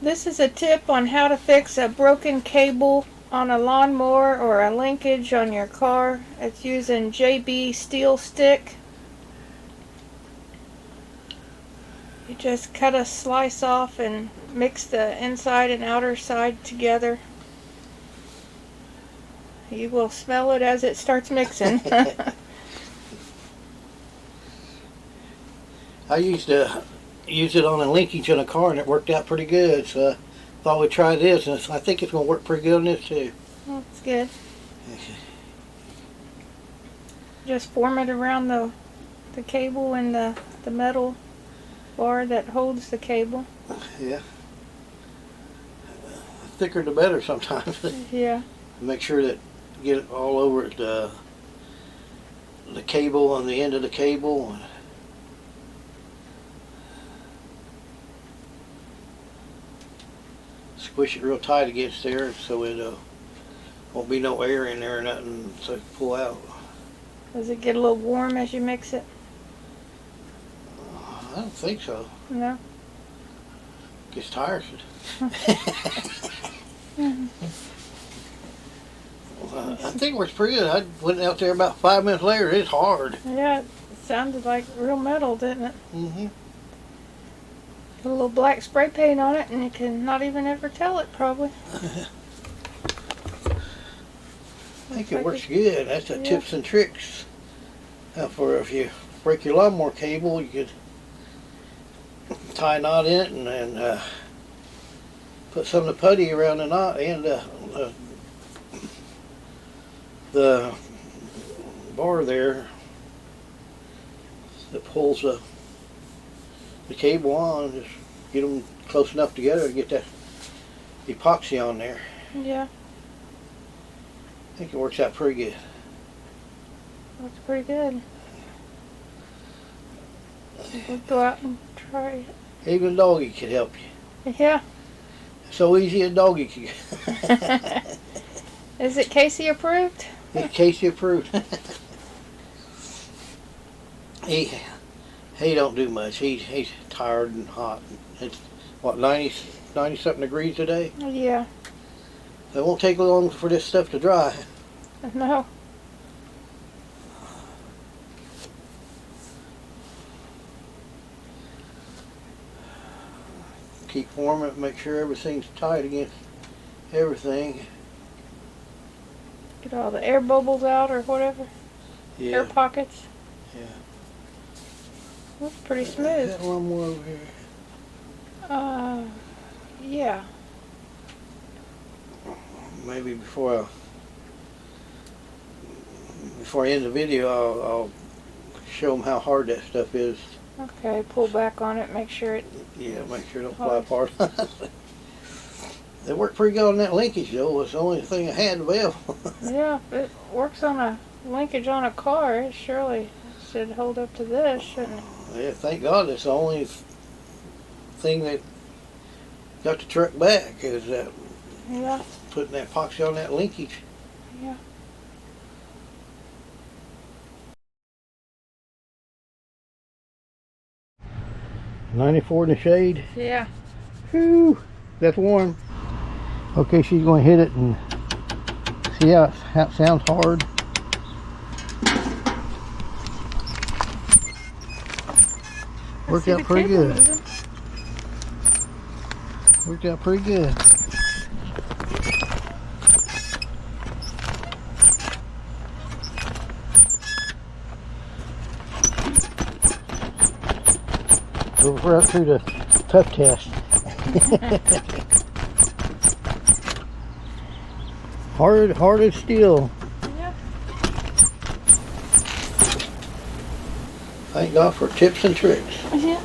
This is a tip on how to fix a broken cable on a lawnmower or a linkage on your car. It's using JB steel stick. You just cut a slice off and mix the inside and outer side together. You will smell it as it starts mixing. I used to use it on a linkage in a car and it worked out pretty good, so I thought we'd try this, and I think it's going to work pretty good on this too. That's good. Just form it around the cable and the metal bar that holds the cable. Yeah. Thicker the better sometimes. Yeah. Make sure that get it all over the cable on the end of the cable. Squish it real tight against there so it won't be no air in there or nothing to pull out. Does it get a little warm as you mix it? I don't think so. No. Gets tiresome. I think it works pretty good. I went out there about 5 minutes later. It's hard. Yeah, it sounded like real metal, didn't it? Mm-hmm. Put a little black spray paint on it and you can not even ever tell it, probably. I think it works good. That's the tips and tricks. For if you break your lawnmower cable, you could tie a knot in it and put some of the putty around the knot and the bar there that pulls the cable on. Just get them close enough together to get that epoxy on there. Yeah. I think it works out pretty good. Looks pretty good. We'll go out and try it. Even a doggy could help you. Yeah. So easy a doggy can. Is it Casey approved? It's Casey approved. He don't do much. He's tired and hot. It's what, 90 something degrees today? Yeah. So it won't take long for this stuff to dry. No. Keep warming it, make sure everything's tight against everything. Get all the air bubbles out or whatever. Yeah. Air pockets. Yeah. That's pretty smooth. Got one more over here. Yeah. Maybe before I end the video, I'll show them how hard that stuff is. Okay, pull back on it, make sure it... Yeah, make sure it don't fly apart. They work pretty good on that linkage though. It's the only thing I had available. Yeah, it works on a linkage on a car. It surely should hold up to this, shouldn't it? Yeah, thank God it's the only thing that got the truck back is that putting that epoxy on that linkage. Yeah. .94 in the shade. Yeah. Whew, that's warm. Okay, she's going to hit it and see how it sounds hard. Worked out pretty good. Worked out pretty good. We're up through the tough test. hard as steel. Yeah. Thank God for tips and tricks. Yeah.